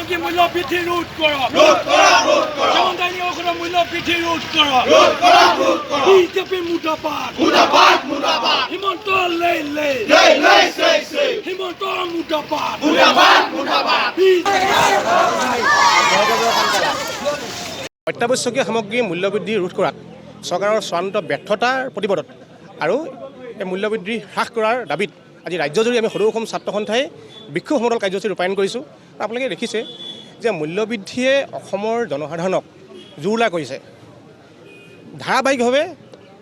সামগ্ৰী মূল্য বৃদ্ধি ৰোধ কৰক জীৱনদায়িনী ঔষধৰ মূল্য বৃদ্ধি ৰোধ কৰক বিজেপি মুৰ্দাবাদ হিমন্ত হিমন্ত মুৰ্দাবাদ অত্যাৱশ্যকীয় সামগ্ৰীৰ মূল্যবৃদ্ধি ৰোধ কৰাত চৰকাৰৰ চূড়ান্ত ব্যৰ্থতাৰ প্ৰতিবাদত আৰু এই মূল্যবৃদ্ধি হ্ৰাস কৰাৰ দাবীত আজি ৰাজ্যজুৰি আমি সদৌ অসম ছাত্ৰ সন্থাই বিক্ষোভ সমদল কাৰ্যসূচী ৰূপায়ণ কৰিছোঁ। আপোনালোকে দেখিছে যে মূল্যবৃদ্ধিয়ে অসমৰ জনসাধাৰণক জুৰুলা কৰিছে। ধাৰাবাহিকভাৱে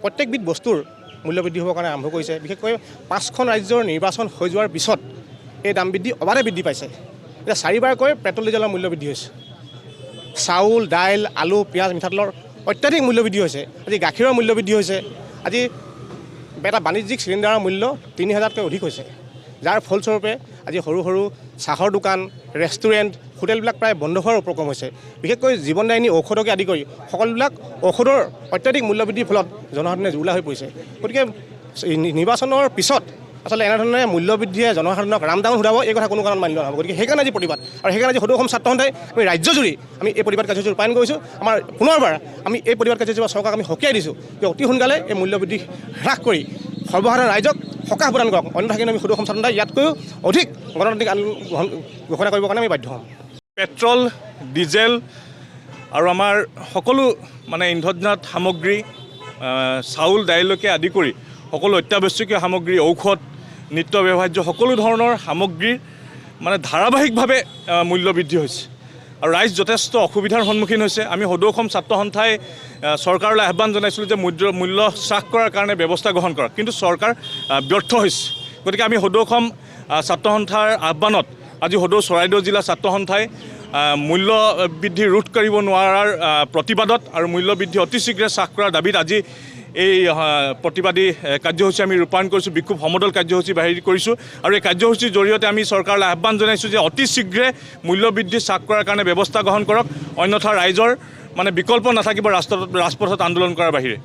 প্ৰত্যেকবিধ বস্তুৰ মূল্যবৃদ্ধি হ'বৰ কাৰণে আৰম্ভ কৰিছে। বিশেষকৈ 5খন ৰাজ্যৰ নিৰ্বাচন হৈ যোৱাৰ পিছত এই দাম বৃদ্ধি অবাধে বৃদ্ধি পাইছে। এতিয়া 4বাৰকৈ পেট্ৰল ডিজেলৰ মূল্য বৃদ্ধি হৈছে। চাউল, দাইল, আলু, পিঁয়াজ, মিঠাতেলৰ অত্যাধিক মূল্য বৃদ্ধি হৈছে। আজি গাখীৰৰ মূল্য বৃদ্ধি হৈছে। আজি এটা বাণিজ্যিক চিলিণ্ডাৰৰ মূল্য 3000তকৈ অধিক হৈছে, যাৰ ফলস্বৰূপে আজি সৰু সৰু চাহৰ দোকান, ৰেষ্টুৰেণ্ট, হোটেলবিলাক প্ৰায় বন্ধ হোৱাৰ উপক্ৰম হৈছে। বিশেষকৈ জীৱনদায়িনী ঔষধকে আদি কৰি সকলোবিলাক ঔষধৰ অত্যাধিক মূল্যবৃদ্ধিৰ ফলত জনসাধাৰণে জুৰুলা হৈ পৰিছে। গতিকে নিৰ্বাচনৰ পিছত আচলতে এনেধৰণে মূল্যবৃদ্ধিয়ে জনসাধাৰণক ৰামদান ঘূৰাব, এই কথা কোনো কাৰণত মানি লোৱা নহ'ব। গতিকে সেইকাৰণে আজি প্ৰতিবাদ, আৰু সেইকাৰণে আজি সদৌ অসম ছাত্ৰ সন্থাই আমি ৰাজ্যজুৰি আমি এই প্ৰতিবাদ কাৰ্যসূচী ৰূপায়ণ কৰিছোঁ। আমাৰ পুনৰবাৰ আমি এই প্ৰতিবাদ কাৰ্যসূচী চৰকাৰক আমি সকীয়াই দিছোঁ যে অতি সোনকালে এই মূল্যবৃদ্ধি হ্ৰাস কৰি সৰ্বসাধাৰণ ৰাইজক সকাহ প্ৰদান কৰক। অন্যথা কিন্তু আমি সদৌ অসম ছাত্ৰ সন্থাই ইয়াতকৈও অধিক গণতান্ত্ৰিক আন্দোলন ঘোষণা কৰিবৰ কাৰণে আমি বাধ্য হ'ম। পেট্ৰল, ডিজেল আৰু আমাৰ সকলো ইন্ধনজাত সামগ্ৰী, চাউল, দাইলকে আদি কৰি সকলো অত্যাৱশ্যকীয় সামগ্ৰী, ঔষধ, নিত্য ব্যৱহাৰ্য সকলো ধৰণৰ সামগ্ৰীৰ ধাৰাবাহিকভাৱে মূল্য বৃদ্ধি হৈছে আৰু ৰাইজ যথেষ্ট অসুবিধাৰ সন্মুখীন হৈছে। আমি সদৌ অসম ছাত্ৰ সন্থাই চৰকাৰলৈ আহ্বান জনাইছিলোঁ যে মূল্য হ্ৰাস কৰাৰ কাৰণে ব্যৱস্থা গ্ৰহণ কৰক, কিন্তু চৰকাৰ ব্যৰ্থ হৈছে। গতিকে আমি সদৌ অসম ছাত্ৰ সন্থাৰ আহ্বানত আজি সদৌ চৰাইদেউ জিলা ছাত্ৰ সন্থাই মূল্য বৃদ্ধি ৰোধ কৰিব নোৱাৰাৰ প্ৰতিবাদত আৰু মূল্য বৃদ্ধি অতি শীঘ্ৰে হ্ৰাস কৰাৰ দাবীত আজি এই প্ৰতিবাদী কাৰ্যসূচী আমি ৰূপায়ণ কৰিছোঁ, বিক্ষোভ সমদল কাৰ্যসূচী বাহিৰ কৰিছোঁ। আৰু এই কাৰ্যসূচীৰ জৰিয়তে আমি চৰকাৰলৈ আহ্বান জনাইছোঁ যে অতি শীঘ্ৰে মূল্যবৃদ্ধি হ্ৰাস কৰাৰ কাৰণে ব্যৱস্থা গ্ৰহণ কৰক, অন্যথা ৰাইজৰ বিকল্প নাথাকিব ৰাজপথত আন্দোলন কৰাৰ বাহিৰে।